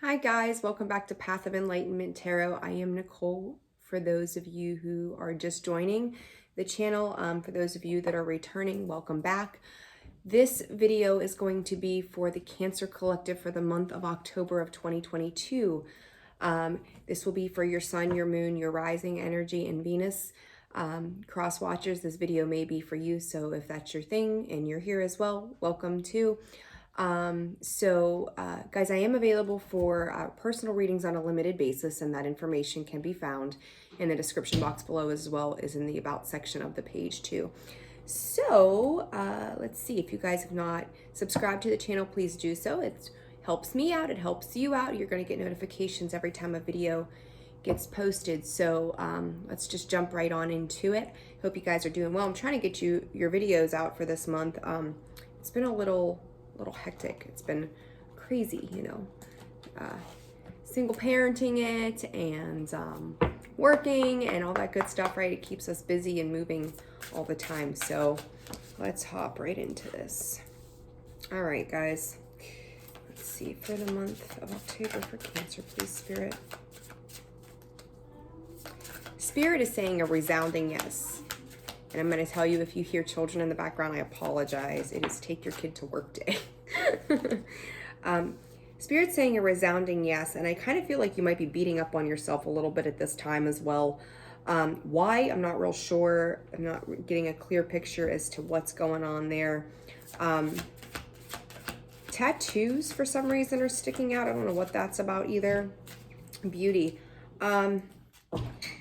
Hi guys, welcome back to Path of Enlightenment Tarot. I am Nicole. For those of you who are just joining the channel, for those of you that are returning, welcome back. This video is going to be for the Cancer Collective for the month of October of 2022. This will be for your sun, your moon, your rising energy, and Venus. Cross watchers, this video may be for you, so if that's your thing and you're here as well, welcome too. Guys, I am available for personal readings on a limited basis, and that information can be found in the description box below, as well as in the about section of the page too. So let's see, if you guys have not subscribed to the channel, please do so. It helps me out, it helps you out. You're going to get notifications every time a video gets posted. So let's just jump right on into it. Hope you guys are doing well. I'm trying to get your videos out for this month. It's been a little hectic. It's been crazy, single parenting it and working and all that good stuff, right? It keeps us busy and moving all the time. So let's hop right into this. All right, guys. Let's see, for the month of October for Cancer, please, Spirit. Spirit is saying a resounding yes. And I'm going to tell you, if you hear children in the background, I apologize. It is take your kid to work day. Spirit's saying a resounding yes. And I kind of feel like you might be beating up on yourself a little bit at this time as well. Why? I'm not real sure. I'm not getting a clear picture as to what's going on there. Tattoos, for some reason, are sticking out. I don't know what that's about either. Beauty.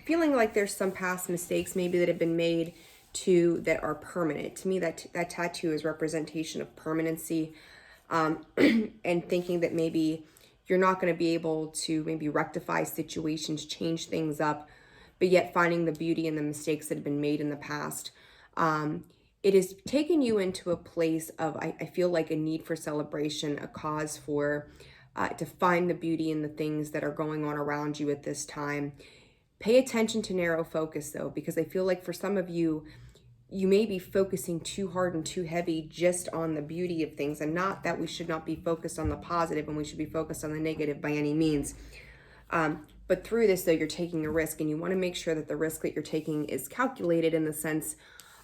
Feeling like there's some past mistakes maybe that have been made that are permanent. To me, that tattoo is representation of permanency, and thinking that maybe you're not going to be able to maybe rectify situations, change things up, but yet finding the beauty in the mistakes that have been made in the past. It has taken you into a place of, I feel like, a need for celebration, a cause for to find the beauty in the things that are going on around you at this time. Pay attention to narrow focus, though, because I feel like for some of you, you may be focusing too hard and too heavy just on the beauty of things, and not that we should not be focused on the positive and we should be focused on the negative by any means. But through this, though, you're taking a risk, and you want to make sure that the risk that you're taking is calculated in the sense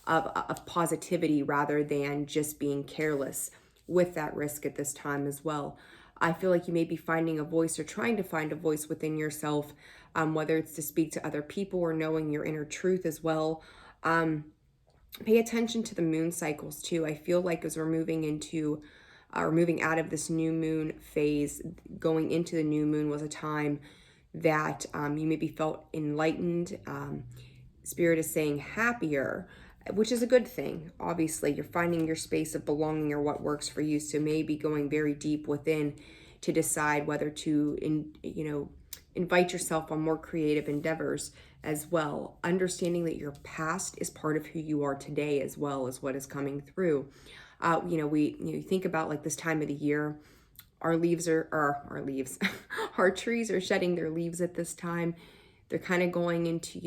of positivity rather than just being careless with that risk at this time as well. I feel like you may be finding a voice or trying to find a voice within yourself, whether it's to speak to other people or knowing your inner truth as well. Pay attention to the moon cycles too. I feel like as we're moving into or moving out of this new moon phase, going into the new moon was a time that you maybe felt enlightened. Spirit is saying happier, which is a good thing. Obviously, you're finding your space of belonging or what works for you. So maybe going very deep within to decide whether to, invite yourself on more creative endeavors as well. Understanding that your past is part of who you are today as well as what is coming through. We think about like this time of the year, our leaves our leaves, our trees are shedding their leaves at this time. They're kind of going into,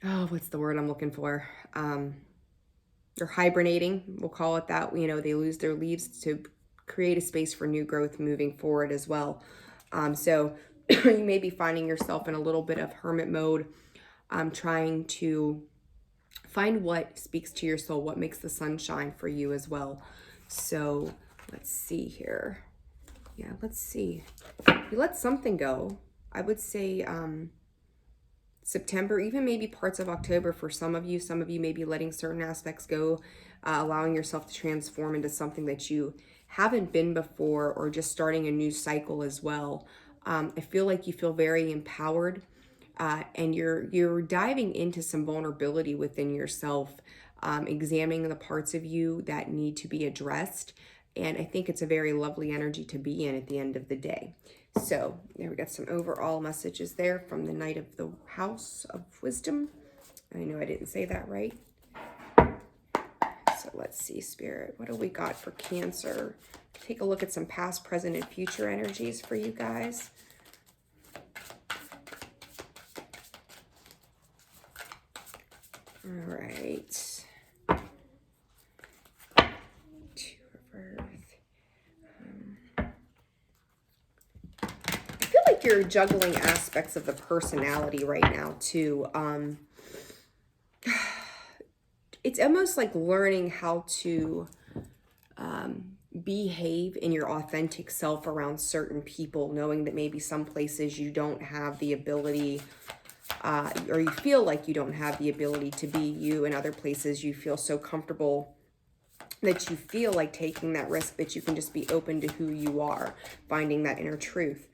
what's the word I'm looking for? They're hibernating, we'll call it that. They lose their leaves to create a space for new growth moving forward as well. So you may be finding yourself in a little bit of hermit mode, trying to find what speaks to your soul, what makes the sun shine for you as well. So let's see here. Yeah, let's see. You let something go. I would say September, even maybe parts of October for some of you. Some of you may be letting certain aspects go, allowing yourself to transform into something that you haven't been before, or just starting a new cycle as well. I feel like you feel very empowered, and you're diving into some vulnerability within yourself, examining the parts of you that need to be addressed. And I think it's a very lovely energy to be in at the end of the day. So there we got some overall messages there from the Knight of the House of Wisdom. I know I didn't say that right. So let's see, Spirit, what do we got for Cancer? Take a look at some past, present, and future energies for you guys. All right. Two of Earth. like you're juggling aspects of the personality right now too. It's almost like learning how to behave in your authentic self around certain people, knowing that maybe some places you don't have the ability, or you feel like you don't have the ability to be you, and other places you feel so comfortable that you feel like taking that risk, that you can just be open to who you are, finding that inner truth.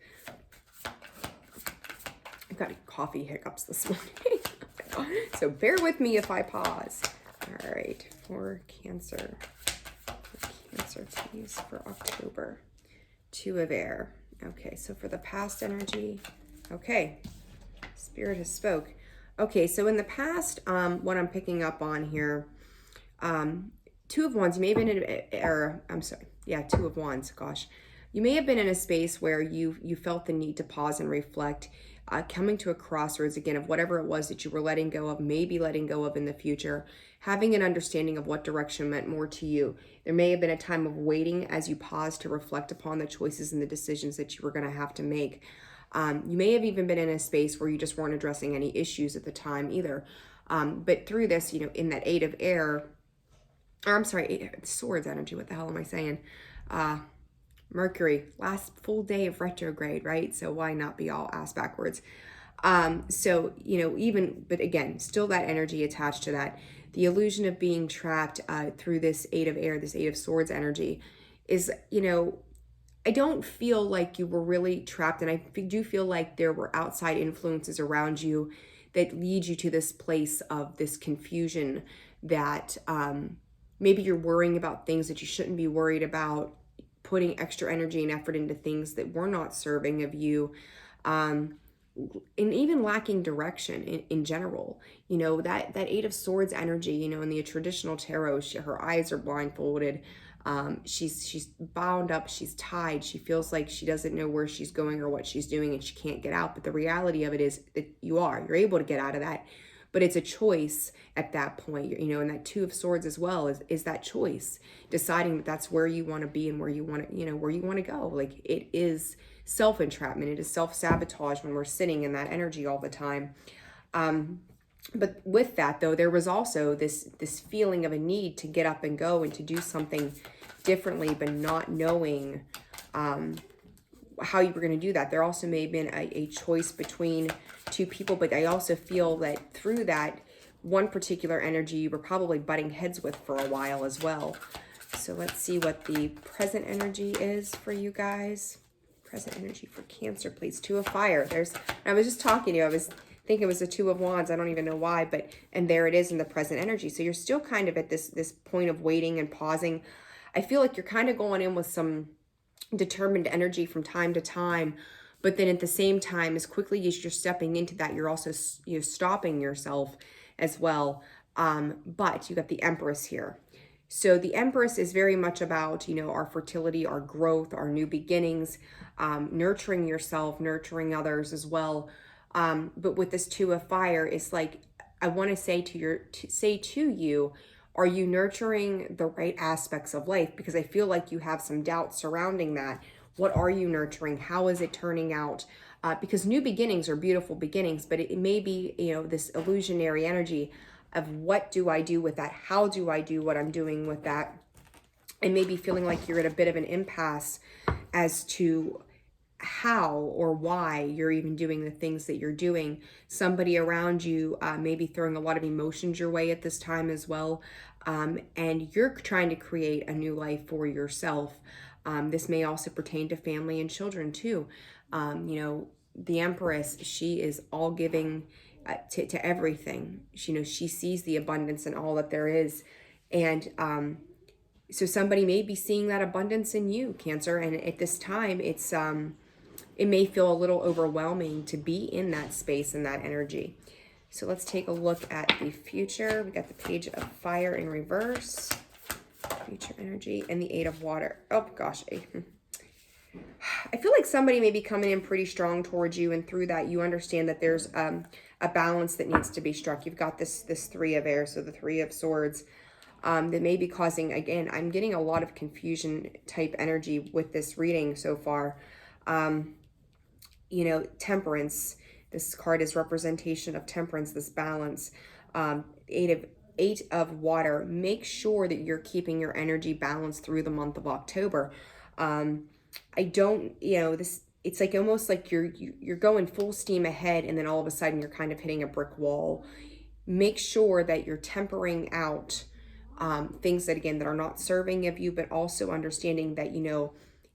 I've got coffee hiccups this morning. So bear with me if I pause. All right, for Cancer. Cancer, please, for October. Two of Air. Okay, so for the past energy. Okay, Spirit has spoke. Okay, so in the past, what I'm picking up on here, Two of Wands, you may have been in, Two of Wands, gosh. You may have been in a space where you felt the need to pause and reflect, coming to a crossroads again of whatever it was that you were letting go of, maybe letting go of in the future, having an understanding of what direction meant more to you. There may have been a time of waiting as you paused to reflect upon the choices and the decisions that you were going to have to make. You may have even been in a space where you just weren't addressing any issues at the time either. But through this, in that Eight of Air, Swords energy, what the hell am I saying? Mercury, last full day of retrograde, right? So why not be all ass backwards? But again, still that energy attached to that. The illusion of being trapped through this Eight of Air, this Eight of Swords energy is, I don't feel like you were really trapped, and I do feel like there were outside influences around you that lead you to this place of this confusion that maybe you're worrying about things that you shouldn't be worried about, putting extra energy and effort into things that were not serving of you, and even lacking direction in general. That Eight of Swords energy, in the traditional tarot, her eyes are blindfolded. She's bound up, she's tied, she feels like she doesn't know where she's going or what she's doing, and she can't get out. But the reality of it is that you're able to get out of that. But it's a choice at that point, and that Two of Swords as well is that choice, deciding that that's where you want to be and where you want to go. Like, it is self-entrapment, it is self-sabotage when we're sitting in that energy all the time. But with that, though, there was also this feeling of a need to get up and go and to do something differently, but not knowing how you were going to do that. There also may have been a choice between two people, but I also feel that through that one particular energy, you were probably butting heads with for a while as well. So let's see what the present energy is for you guys. Present energy for Cancer, please. Two of Fire. I was just talking to you. I was thinking it was the Two of Wands. I don't even know why, and there it is in the present energy. So you're still kind of at this point of waiting and pausing. I feel like you're kind of going in with some determined energy from time to time, but then at the same time, as quickly as you're stepping into that, you're also stopping yourself as well. But you got the Empress here. So the Empress is very much about, our fertility, our growth, our new beginnings, nurturing yourself, nurturing others as well. But with this Two of Fire, it's like, I want to say to you, are you nurturing the right aspects of life? Because I feel like you have some doubt surrounding that. What are you nurturing? How is it turning out? Because new beginnings are beautiful beginnings, but it may be, this illusionary energy of what do I do with that? How do I do what I'm doing with that? And maybe feeling like you're at a bit of an impasse as to how or why you're even doing the things that you're doing. Somebody around you may be throwing a lot of emotions your way at this time as well. And you're trying to create a new life for yourself. This may also pertain to family and children too. The Empress, she is all giving to everything. She sees the abundance in all that there is. And so somebody may be seeing that abundance in you, Cancer. And at this time, it may feel a little overwhelming to be in that space and that energy. So let's take a look at the future. We got the Page of Fire in reverse, future energy, and the Eight of Water. Oh gosh. I feel like somebody may be coming in pretty strong towards you, and through that you understand that there's a balance that needs to be struck. You've got this Three of Air, so the Three of Swords, that may be causing, again, I'm getting a lot of confusion type energy with this reading so far. temperance. This card is representation of temperance, this balance. Eight of water. Make sure that you're keeping your energy balanced through the month of October. I don't, this, it's like almost like you're going full steam ahead, and then all of a sudden you're kind of hitting a brick wall. Make sure that you're tempering out things that, again, that are not serving of you, but also understanding that,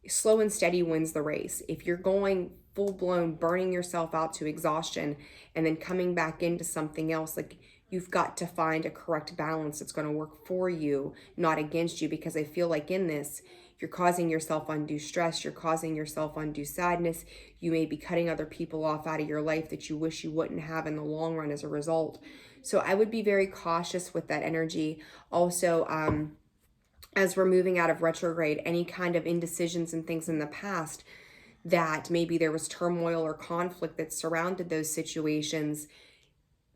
slow and steady wins the race. If you're going full blown, burning yourself out to exhaustion, and then coming back into something else, like, you've got to find a correct balance that's going to work for you, not against you, because I feel like in this, you're causing yourself undue stress, you're causing yourself undue sadness, you may be cutting other people off out of your life that you wish you wouldn't have in the long run as a result. So I would be very cautious with that energy. Also, as we're moving out of retrograde, any kind of indecisions and things in the past that maybe there was turmoil or conflict that surrounded those situations,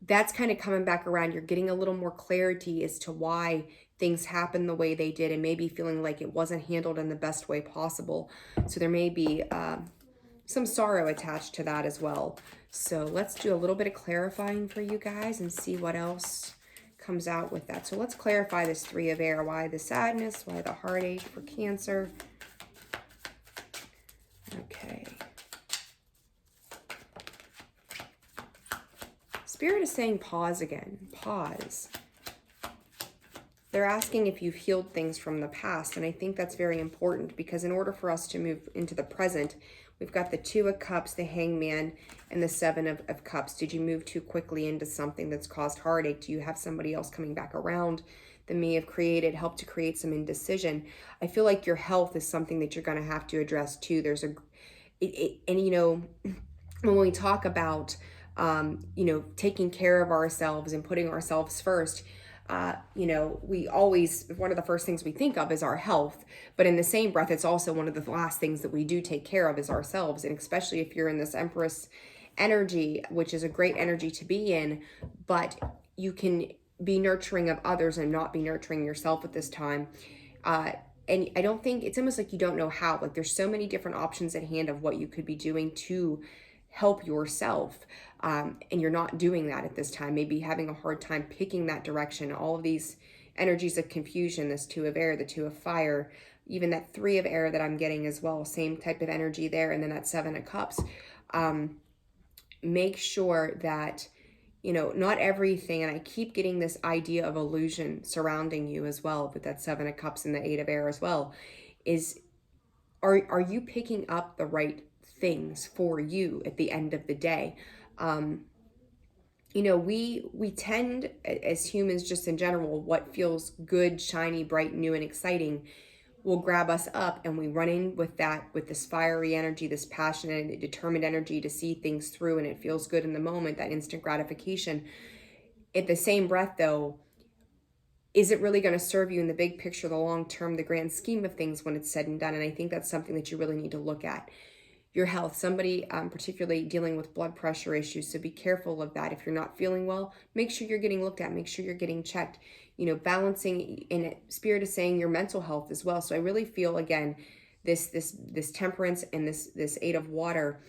that's kind of coming back around. You're getting a little more clarity as to why things happened the way they did, and maybe feeling like it wasn't handled in the best way possible. So there may be some sorrow attached to that as well. So let's do a little bit of clarifying for you guys and see what else comes out with that. So let's clarify this Three of Air. Why the sadness? Why the heartache for Cancer? Okay. Spirit is saying pause again. Pause. They're asking if you've healed things from the past, and I think that's very important, because in order for us to move into the present, we've got the Two of Cups, the Hangman, and the Seven of Cups. Did you move too quickly into something that's caused heartache? Do you have somebody else coming back around that may have helped to create some indecision? I feel like your health is something that you're going to have to address too. There's when we talk about, taking care of ourselves and putting ourselves first, we always, one of the first things we think of is our health, but in the same breath, it's also one of the last things that we do take care of is ourselves. And especially if you're in this Empress energy, which is a great energy to be in, but you can be nurturing of others and not be nurturing yourself at this time. And I don't think, it's almost like you don't know how. Like, there's so many different options at hand of what you could be doing to help yourself, and you're not doing that at this time. Maybe having a hard time picking that direction. All of these energies of confusion, this Two of Air, the Two of Fire, even that Three of Air that I'm getting as well, same type of energy there, and then that Seven of Cups. Make sure that, not everything, and I keep getting this idea of illusion surrounding you as well, with that Seven of Cups and the Eight of Air as well, is, are you picking up the right things for you at the end of the day? We tend, as humans, just in general, what feels good, shiny, bright, new, and exciting will grab us up, and we run in with this fiery energy, this passionate and determined energy to see things through, and it feels good in the moment, that instant gratification. At the same breath, though, is it really going to serve you in the big picture, the long term, the grand scheme of things when it's said and done? And I think that's something that you really need to look at. Your health, somebody particularly dealing with blood pressure issues, so be careful of that. If you're not feeling well, make sure you're getting looked at, make sure you're getting checked, balancing, and Spirit is saying your mental health as well. So I really feel, again, this temperance and this Eight of Water,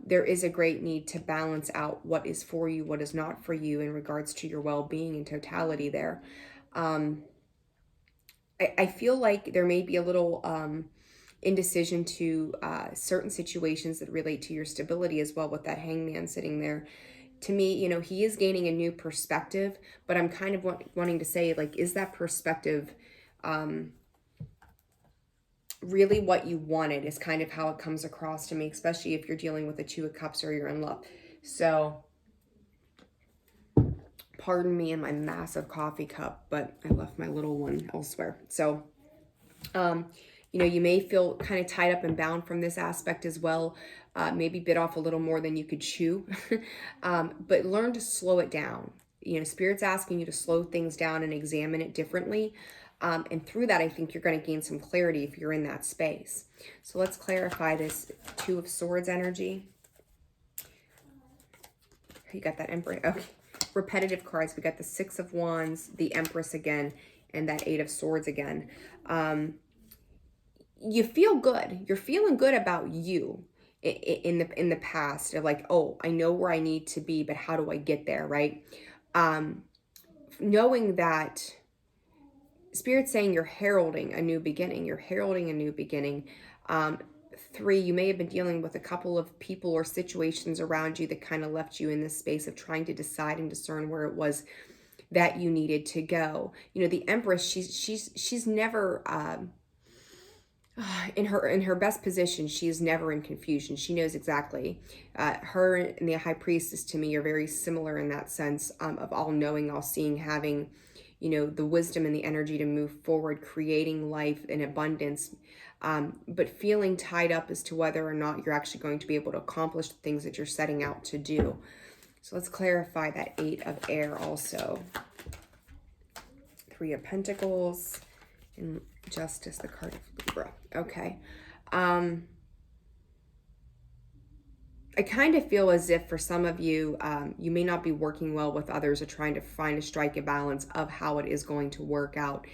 there is a great need to balance out what is for you, what is not for you in regards to your well-being and totality there. I feel like there may be a little indecision to certain situations that relate to your stability as well, with that Hangman sitting there. To me, he is gaining a new perspective, but I'm kind of wanting to say, like, is that perspective really what you wanted, is kind of how it comes across to me, especially if you're dealing with the Two of Cups or you're in love. So pardon me and my massive coffee cup, but I left my little one elsewhere. So you may feel kind of tied up and bound from this aspect as well. Maybe bit off a little more than you could chew, but learn to slow it down. Spirit's asking you to slow things down and examine it differently. And through that, I think you're going to gain some clarity if you're in that space. So let's clarify this Two of Swords energy. You got that Emperor. Okay. Repetitive cards. We got the Six of Wands, the Empress again, and that Eight of Swords again. You feel good. You're feeling good about you in the past of like, oh, I know where I need to be, but how do I get there, right? Knowing that Spirit's saying you're heralding a new beginning. You're heralding a new beginning. 3, you may have been dealing with a couple of people or situations around you that kind of left you in this space of trying to decide and discern where it was that you needed to go. You know, the Empress, she's never in her best position. She's never in confusion. She knows exactly. Her and the High Priestess to me are very similar in that sense, of all knowing, all seeing, having, you know, the wisdom and the energy to move forward, creating life in abundance, but feeling tied up as to whether or not you're actually going to be able to accomplish the things that you're setting out to do. So let's clarify that 8 of air also. 3 of Pentacles and Justice, the card of Libra. Okay. I kind of feel as if for some of you, you may not be working well with others or trying to find a strike a balance of how it is going to work out.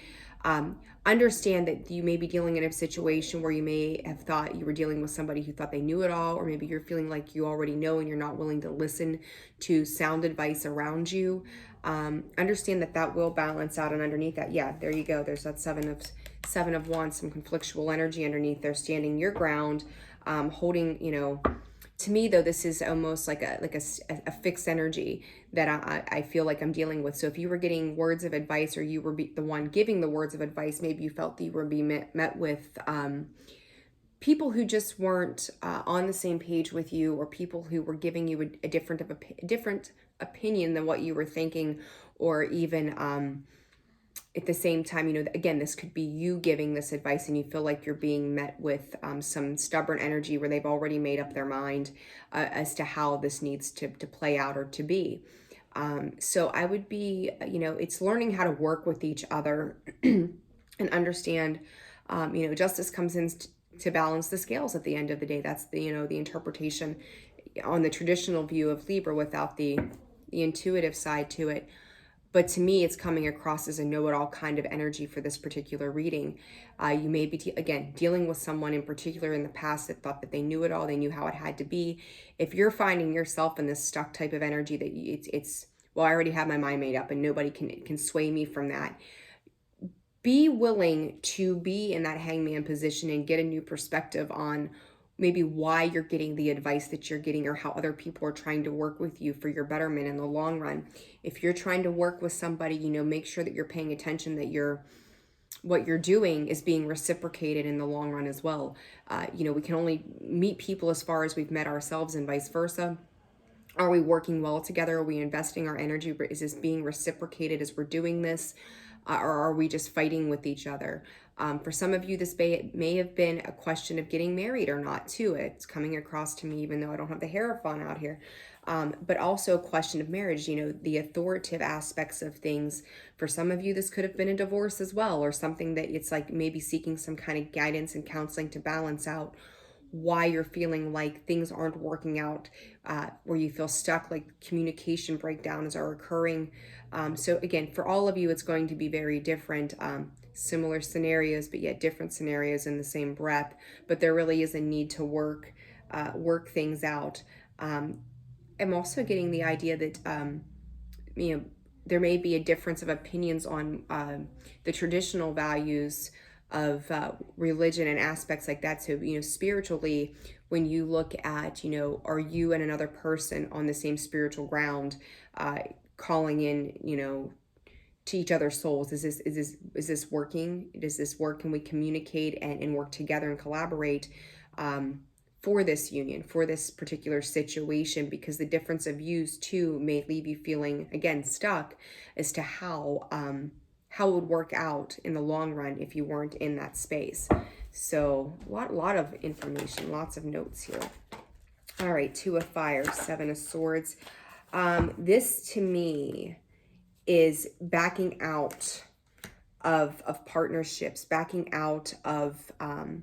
Understand that you may be dealing in a situation where you may have thought you were dealing with somebody who thought they knew it all, or maybe you're feeling like you already know and you're not willing to listen to sound advice around you. Understand that that will balance out, and underneath that, yeah, there you go. There's that seven of Wands, some conflictual energy underneath there, standing your ground, holding, you know. To me, though, this is almost like a fixed energy that I feel like I'm dealing with. So if you were getting words of advice, or you were the one giving the words of advice, maybe you felt that you were being met with people who just weren't on the same page with you, or people who were giving you a different opinion than what you were thinking, or even at the same time, you know, again, this could be you giving this advice and you feel like you're being met with some stubborn energy where they've already made up their mind as to how this needs to play out or to be. So I would be, you know, it's learning how to work with each other and understand, you know, justice comes in to balance the scales at the end of the day. That's the, you know, the interpretation on the traditional view of Libra without the intuitive side to it. But to me, it's coming across as a know-it-all kind of energy for this particular reading. You may be, again, dealing with someone in particular in the past that thought that they knew it all, they knew how it had to be. If you're finding yourself in this stuck type of energy that it's well, I already have my mind made up and nobody can sway me from that. Be willing to be in that hangman position and get a new perspective on maybe why you're getting the advice that you're getting, or how other people are trying to work with you for your betterment in the long run. If you're trying to work with somebody, you know, make sure that you're paying attention, that what you're doing is being reciprocated in the long run as well. You know, we can only meet people as far as we've met ourselves, and vice versa. Are we working well together? Are we investing our energy? Is this being reciprocated as we're doing this? Or are we just fighting with each other? For some of you, this may have been a question of getting married or not, too. It's coming across to me, even though I don't have the Hierophant out here. But also a question of marriage, you know, the authoritative aspects of things. For some of you, this could have been a divorce as well, or something that it's like maybe seeking some kind of guidance and counseling to balance out why you're feeling like things aren't working out, where you feel stuck, like communication breakdowns are occurring. So again, for all of you, it's going to be very different, similar scenarios, but yet different scenarios in the same breath. But there really is a need to work things out. I'm also getting the idea that, you know, there may be a difference of opinions on the traditional values of religion and aspects like that. So, you know, spiritually, when you look at, you know, are you and another person on the same spiritual ground, calling in, you know, to each other's souls? Is this working? Does this work? Can we communicate and work together and collaborate for this union, for this particular situation? Because the difference of views too may leave you feeling, again, stuck as to how it would work out in the long run if you weren't in that space. So a lot of information, lots of notes here. All right, 2 of Fire, 7 of Swords. This to me is backing out of partnerships, backing out of oh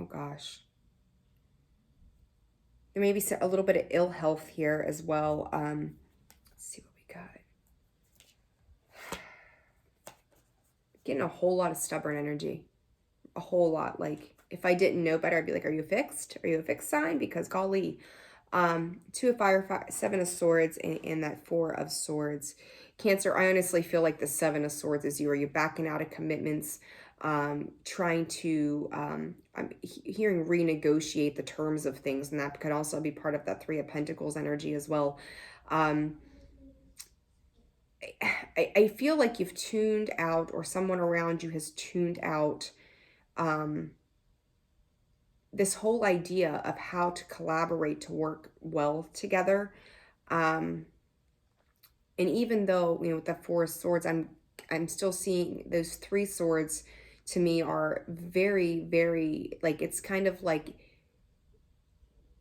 gosh. There may be a little bit of ill health here as well. Let's see what we got. Getting a whole lot of stubborn energy. a whole lot. Like, if I didn't know better, I'd be like, are you fixed? Are you a fixed sign? Because golly, Two of Fire, Seven of Swords, and that Four of Swords. Cancer, I honestly feel like the Seven of Swords is you. Are you backing out of commitments, trying to, I'm hearing renegotiate the terms of things, and that could also be part of that Three of Pentacles energy as well. I feel like you've tuned out, or someone around you has tuned out, this whole idea of how to collaborate to work well together. And even though, with the Four of Swords, I'm still seeing those three swords to me are very, very, like, it's kind of like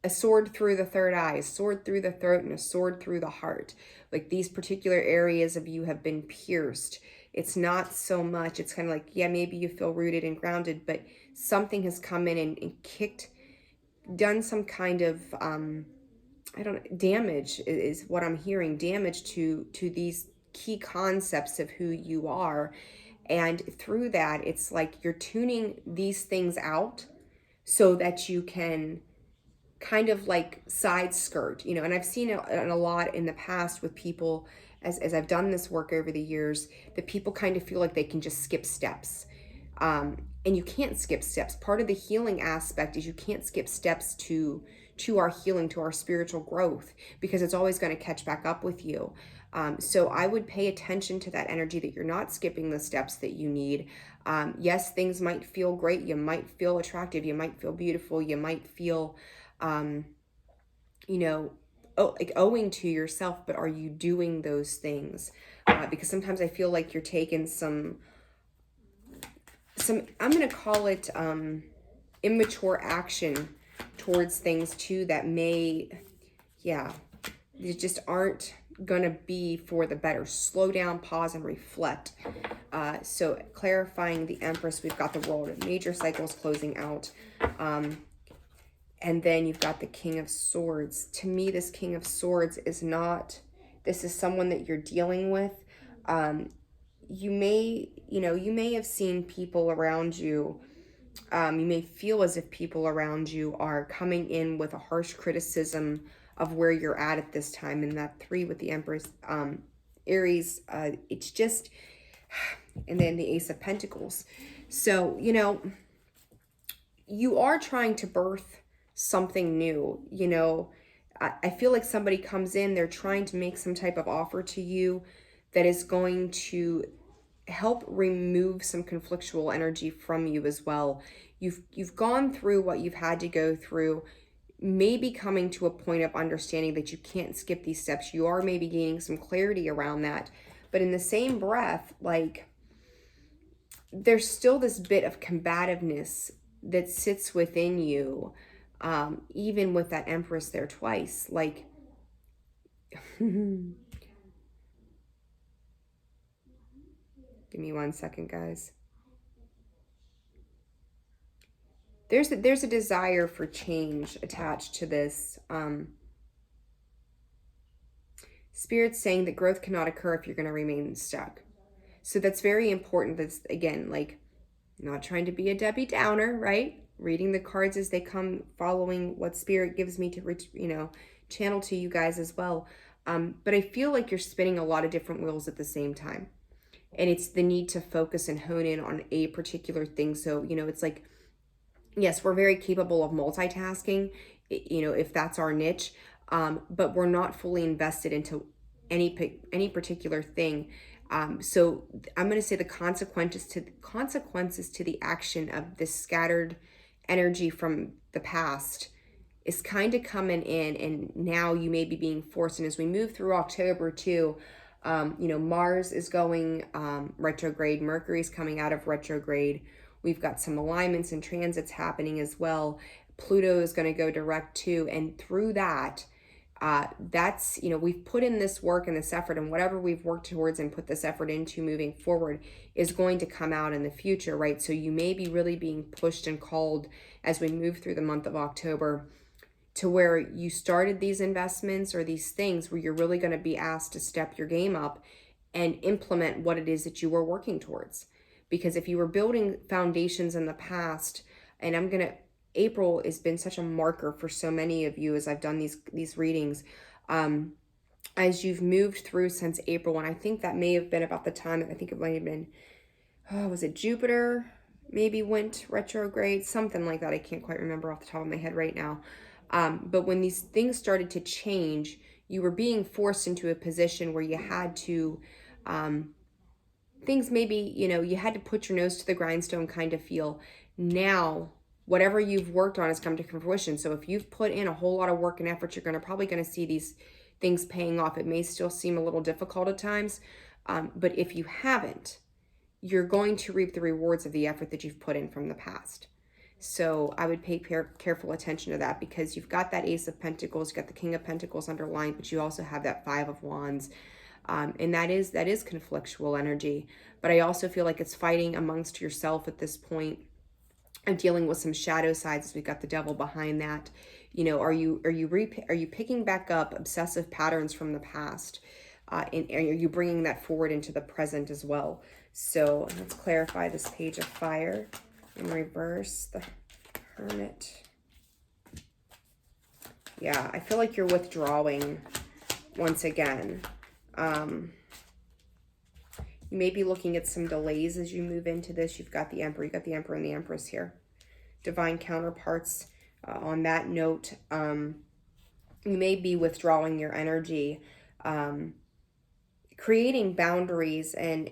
a sword through the third eye, a sword through the throat, and a sword through the heart. Like, these particular areas of you have been pierced. It's not so much, it's kind of like, yeah, maybe you feel rooted and grounded, but something has come in and kicked, done some kind of, I don't know, damage is what I'm hearing, damage to these key concepts of who you are. And through that, it's like you're tuning these things out so that you can kind of like side skirt, and I've seen it a lot in the past with people as I've done this work over the years, that people kind of feel like they can just skip steps. And you can't skip steps. Part of the healing aspect is you can't skip steps to our healing, to our spiritual growth, because it's always going to catch back up with you. So I would pay attention to that energy, that you're not skipping the steps that you need. Yes, things might feel great. You might feel attractive. You might feel beautiful. You might feel, like owing to yourself, but are you doing those things? Because sometimes I feel like you're taking some, I'm going to call it, immature action towards things too, that may, they just aren't going to be for the better. Slow down, pause, and reflect. So clarifying the Empress, we've got the World, major cycles closing out. And then you've got the King of Swords. To me, this King of Swords is not, this is someone that you're dealing with. You may have seen people around you. You may feel as if people around you are coming in with a harsh criticism of where you're at this time. And that Three with the Empress, Aries, it's just, and then the Ace of Pentacles. So, you are trying to birth something new. I feel like somebody comes in, they're trying to make some type of offer to you that is going to help remove some conflictual energy from you as well. You've gone through what you've had to go through, maybe coming to a point of understanding that you can't skip these steps. You are maybe gaining some clarity around that. But in the same breath, like, there's still this bit of combativeness that sits within you, even with that Empress there twice. Like, give me 1 second, guys. There's a desire for change attached to this. Spirit's saying that growth cannot occur if you're going to remain stuck. So that's very important. That's, again, like, not trying to be a Debbie Downer, right? Reading the cards as they come, following what Spirit gives me to, channel to you guys as well. But I feel like you're spinning a lot of different wheels at the same time. And it's the need to focus and hone in on a particular thing. So, it's like, yes, we're very capable of multitasking, if that's our niche, but we're not fully invested into any particular thing. So I'm going to say the consequences to the action of this scattered energy from the past is kind of coming in, and now you may be being forced. And as we move through October too, Mars is going retrograde, Mercury's coming out of retrograde. We've got some alignments and transits happening as well. Pluto is going to go direct too. And through that, that's, we've put in this work and this effort, and whatever we've worked towards and put this effort into moving forward is going to come out in the future, right? So you may be really being pushed and called as we move through the month of October to where you started these investments or these things where you're really going to be asked to step your game up and implement what it is that you were working towards. Because if you were building foundations in the past, and April has been such a marker for so many of you as I've done these readings, as you've moved through since April, and I think that may have been about the time, I think it might have been, was it Jupiter maybe went retrograde, something like that. I can't quite remember off the top of my head right now. But when these things started to change, you were being forced into a position where you had to, things maybe, you had to put your nose to the grindstone kind of feel. Now, whatever you've worked on has come to fruition. So if you've put in a whole lot of work and effort, you're probably going to see these things paying off. It may still seem a little difficult at times, but if you haven't, you're going to reap the rewards of the effort that you've put in from the past. So I would pay careful attention to that, because you've got that Ace of Pentacles, you've got the King of Pentacles underlined, but you also have that Five of Wands. And that is conflictual energy. But I also feel like it's fighting amongst yourself at this point. I'm dealing with some shadow sides. We've got the Devil behind that. Are you picking back up obsessive patterns from the past? And are you bringing that forward into the present as well? So let's clarify this Page of Fire in reverse, the Hermit. Yeah, I feel like you're withdrawing once again. You may be looking at some delays as you move into this. You've got the Emperor. You've got the Emperor and the Empress here. Divine counterparts. On that note, you may be withdrawing your energy, creating boundaries. And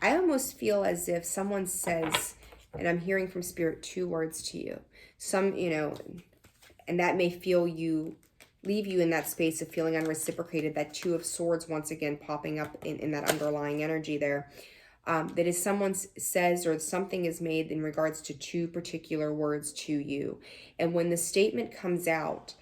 I almost feel as if someone says, and I'm hearing from Spirit 2 words to you. And that may leave you in that space of feeling unreciprocated, that Two of Swords once again popping up in that underlying energy there. That is, someone says or something is made in regards to 2 particular words to you. And when the statement comes out,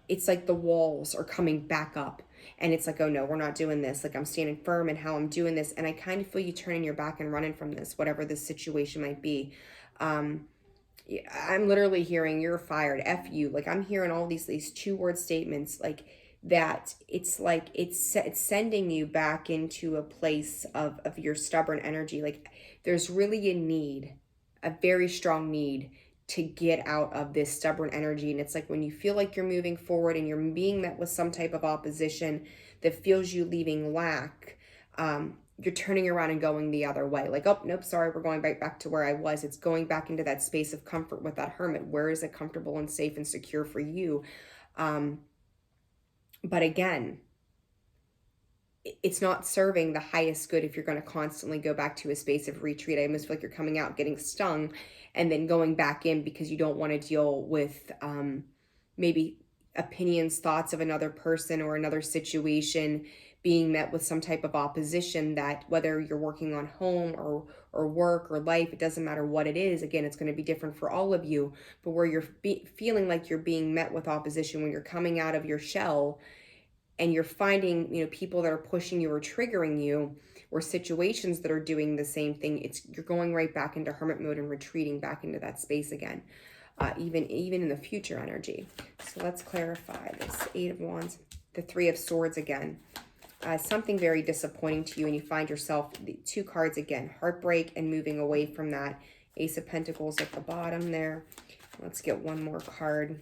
it's like the walls are coming back up. And it's like, oh no, we're not doing this. Like, I'm standing firm in how I'm doing this. And I kind of feel you turning your back and running from this, whatever this situation might be. I'm literally hearing you're fired, F you. Like, I'm hearing all these 2-word statements like that. It's like it's sending you back into a place of your stubborn energy. Like, there's really a very strong need to get out of this stubborn energy. And it's like when you feel like you're moving forward and you're being met with some type of opposition that feels you leaving lack, you're turning around and going the other way. Like, oh, nope, sorry, we're going right back to where I was. It's going back into that space of comfort with that Hermit. Where is it comfortable and safe and secure for you? But again, it's not serving the highest good if you're going to constantly go back to a space of retreat. I almost feel like you're coming out, getting stung, and then going back in because you don't want to deal with maybe opinions, thoughts of another person or another situation being met with some type of opposition, that whether you're working on home or work or life, it doesn't matter what it is. Again, it's going to be different for all of you, but where you're feeling like you're being met with opposition when you're coming out of your shell and you're finding, people that are pushing you or triggering you, or situations that are doing the same thing, you're going right back into Hermit mode and retreating back into that space again, even in the future energy. So let's clarify this 8 of Wands, the 3 of Swords again. Something very disappointing to you, and you find yourself, the 2 cards again, heartbreak and moving away from that. Ace of Pentacles at the bottom there. Let's get one more card.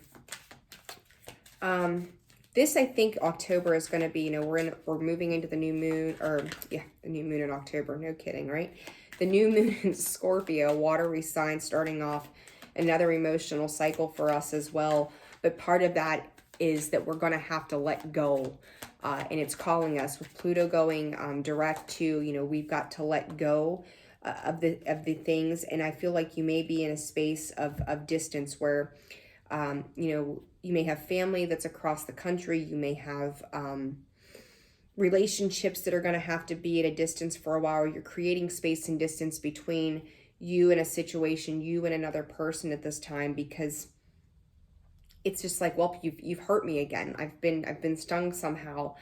This, I think, October is going to be, we're moving into the new moon, the new moon in October. No kidding, right? The new moon in Scorpio, watery sign, starting off another emotional cycle for us as well. But part of that is that we're going to have to let go. And it's calling us with Pluto going direct to, we've got to let go of the things. And I feel like you may be in a space of distance where, you may have family that's across the country. You may have relationships that are going to have to be at a distance for a while. You're creating space and distance between you and a situation, you and another person at this time, because it's just like, well, you've hurt me again. I've been stung somehow.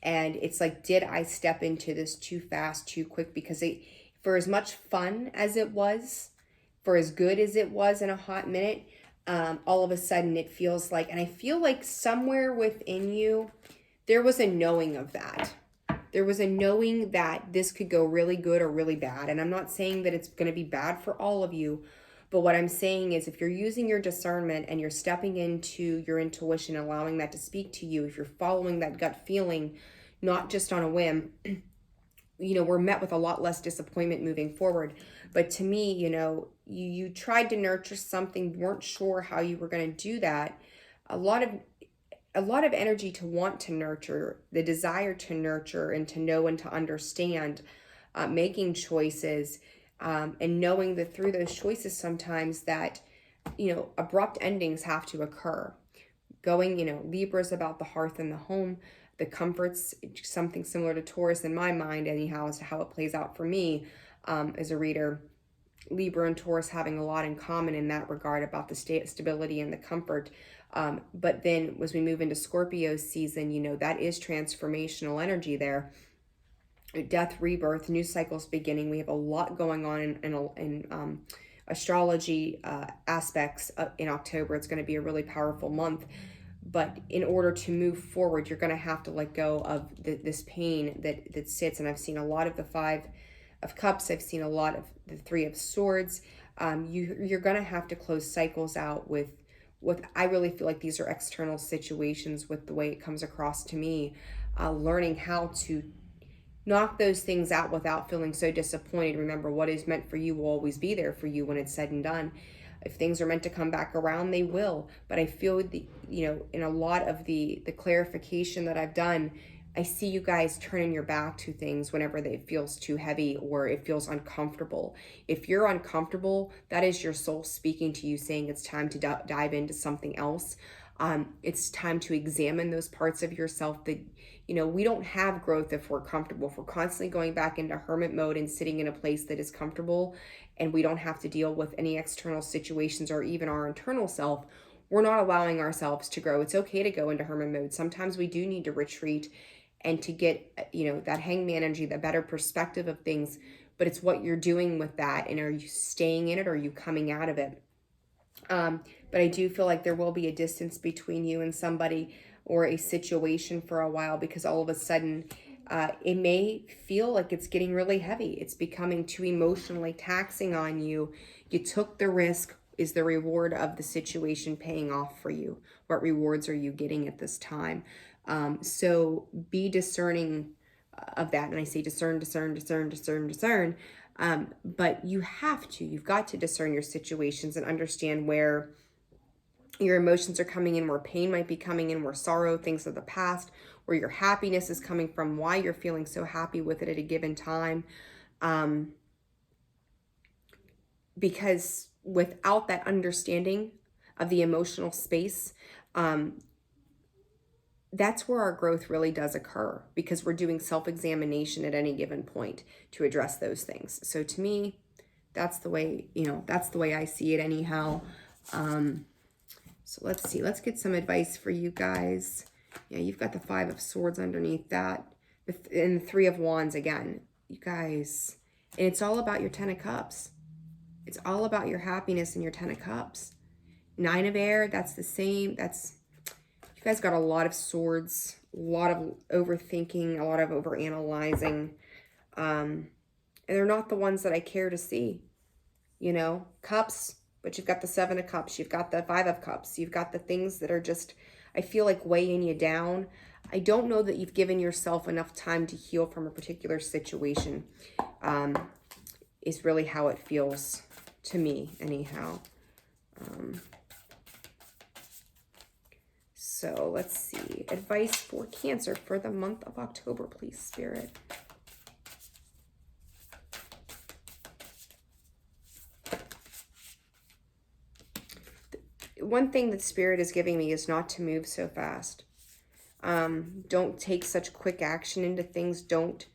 And it's like, did I step into this too fast, too quick? Because for as much fun as it was, for as good as it was in a hot minute, all of a sudden it feels like, and I feel like somewhere within you, there was a knowing of that. There was a knowing that this could go really good or really bad. And I'm not saying that it's going to be bad for all of you, but what I'm saying is if you're using your discernment and you're stepping into your intuition, allowing that to speak to you, if you're following that gut feeling, not just on a whim, we're met with a lot less disappointment moving forward. But to me, you tried to nurture something, weren't sure how you were going to do that. A lot of energy to want to nurture, the desire to nurture and to know and to understand, making choices, and knowing that through those choices sometimes that, abrupt endings have to occur. Going, Libra's about the hearth and the home, the comforts, something similar to Taurus in my mind, anyhow, as to how it plays out for me as a reader. Libra and Taurus having a lot in common in that regard about the stability and the comfort. But then as we move into Scorpio season, that is transformational energy there. Death, rebirth, new cycles beginning. We have a lot going on in astrology aspects in October. It's going to be a really powerful month. But in order to move forward, you're going to have to let go of this pain that sits. And I've seen a lot of the Five of Cups. I've seen a lot of the Three of Swords. You're going to have to close cycles out with I really feel like these are external situations with the way it comes across to me. Learning how to knock those things out without feeling so disappointed. Remember, what is meant for you will always be there for you when it's said and done. If things are meant to come back around, they will. But I feel in a lot of the clarification that I've done, I see you guys turning your back to things whenever it feels too heavy or it feels uncomfortable. If you're uncomfortable, that is your soul speaking to you, saying it's time to dive into something else. It's time to examine those parts of yourself that, we don't have growth if we're comfortable. If we're constantly going back into hermit mode and sitting in a place that is comfortable and we don't have to deal with any external situations or even our internal self, we're not allowing ourselves to grow. It's okay to go into hermit mode. Sometimes we do need to retreat and to get, that hangman energy, the better perspective of things. But it's what you're doing with that. And are you staying in it or are you coming out of it? But I do feel like there will be a distance between you and somebody or a situation for a while, because all of a sudden it may feel like it's getting really heavy. It's becoming too emotionally taxing on you. You took the risk. Is the reward of the situation paying off for you? What rewards are you getting at this time? So be discerning of that. And I say discern. But you've got to discern your situations and understand where your emotions are coming in, where pain might be coming in, where sorrow, things of the past, where your happiness is coming from, why you're feeling so happy with it at a given time. Because without that understanding of the emotional space, that's where our growth really does occur, because we're doing self-examination at any given point to address those things. So to me, that's the way I see it anyhow. So let's see, let's get some advice for you guys. Yeah, you've got the Five of Swords underneath that and the Three of Wands again, you guys. And it's all about your Ten of Cups. It's all about your happiness and your Ten of Cups. Nine of Air, that's the same. You guys got a lot of swords, a lot of overthinking, a lot of overanalyzing. And they're not the ones that I care to see. Cups, but you've got the Seven of Cups. You've got the Five of Cups. You've got the things that are just, I feel like, weighing you down. I don't know that you've given yourself enough time to heal from a particular situation, is really how it feels to me, anyhow. So let's see. Advice for Cancer for the month of October, please, Spirit. One thing that Spirit is giving me is not to move so fast. Don't take such quick action into things. Don't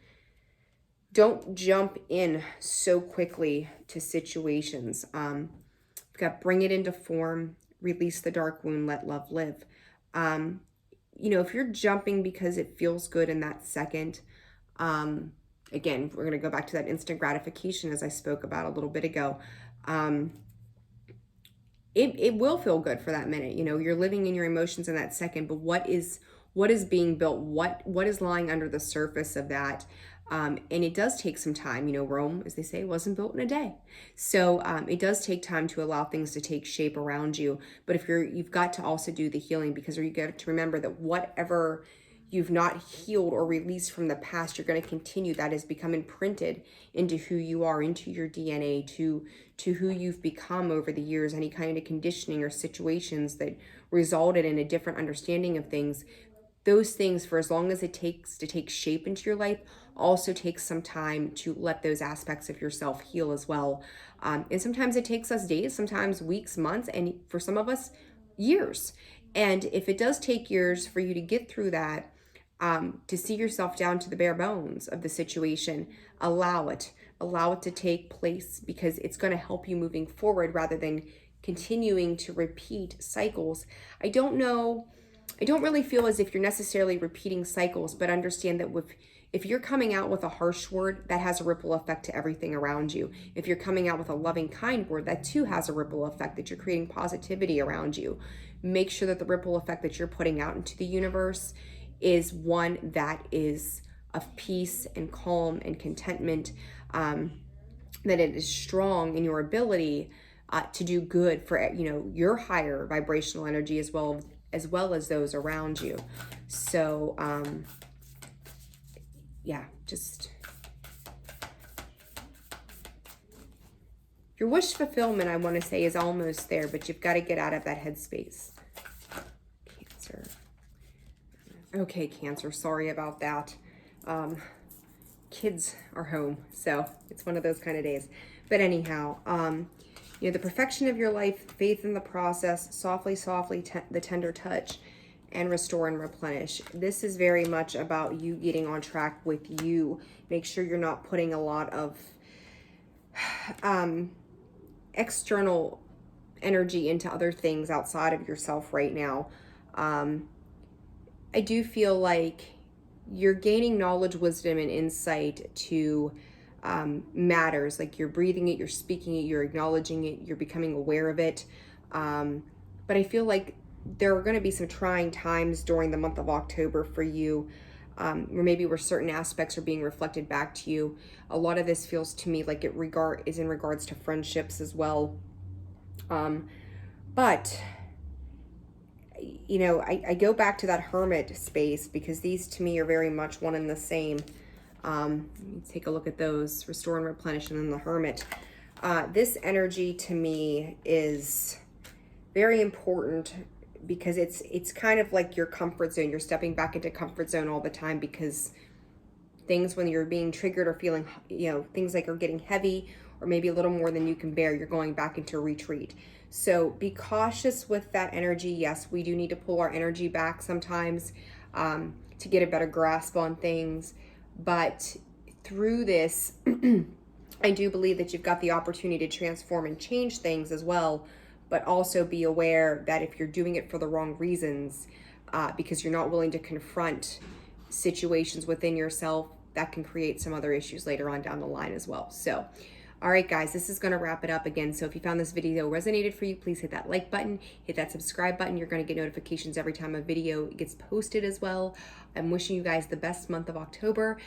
jump in so quickly to situations. Bring it into form, release the dark wound, let love live. If you're jumping because it feels good in that second, again, we're going to go back to that instant gratification as I spoke about a little bit ago. It will feel good for that minute. You're living in your emotions in that second, but what is what is being built, what is lying under the surface of that. And it does take some time. Rome, as they say, wasn't built in a day. So it does take time to allow things to take shape around you. But if you've got to also do the healing, because you got to remember that whatever you've not healed or released from the past, you're going to continue. That has become imprinted into who you are, into your DNA, to who you've become over the years. Any kind of conditioning or situations that resulted in a different understanding of things, those things, for as long as it takes to take shape into your life, also takes some time to let those aspects of yourself heal as well. And sometimes it takes us days, sometimes weeks, months, and for some of us, years. And if it does take years for you to get through that, to see yourself down to the bare bones of the situation, allow it to take place, because it's going to help you moving forward rather than continuing to repeat cycles. I don't really feel as if you're necessarily repeating cycles, but understand that if you're coming out with a harsh word, that has a ripple effect to everything around you. If you're coming out with a loving, kind word, that too has a ripple effect, that you're creating positivity around you. Make sure that the ripple effect that you're putting out into the universe is one that is of peace and calm and contentment, that it is strong in your ability to do good for your higher vibrational energy as well as those around you. So just your wish fulfillment, I want to say, is almost there, but you've got to get out of that headspace. Cancer. Okay, Cancer, sorry about that. Kids are home, so it's one of those kind of days. But anyhow, the perfection of your life, faith in the process, softly, the tender touch, and restore and replenish. This is very much about you getting on track with you. Make sure you're not putting a lot of external energy into other things outside of yourself right now. I do feel like you're gaining knowledge, wisdom, and insight to matters. Like you're breathing it, you're speaking it, you're acknowledging it, you're becoming aware of it. But I feel like there are going to be some trying times during the month of October for you, where certain aspects are being reflected back to you. A lot of this feels to me like it is in regards to friendships as well. But I go back to that Hermit space, because these to me are very much one and the same. Let me take a look at those. Restore and replenish, and then the Hermit. This energy to me is very important, because it's kind of like your comfort zone. You're stepping back into comfort zone all the time, because things, when you're being triggered or feeling, things like are getting heavy or maybe a little more than you can bear, you're going back into retreat. So be cautious with that energy. Yes, we do need to pull our energy back sometimes to get a better grasp on things. But through this, I do believe that you've got the opportunity to transform and change things as well. But also be aware that if you're doing it for the wrong reasons, because you're not willing to confront situations within yourself, that can create some other issues later on down the line as well. So, all right, guys, this is going to wrap it up again. So if you found this video resonated for you, please hit that like button, hit that subscribe button. You're going to get notifications every time a video gets posted as well. I'm wishing you guys the best month of October.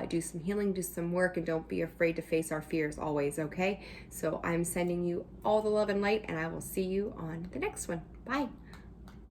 Do some healing, do some work, and don't be afraid to face our fears always, okay? So I'm sending you all the love and light, and I will see you on the next one. Bye.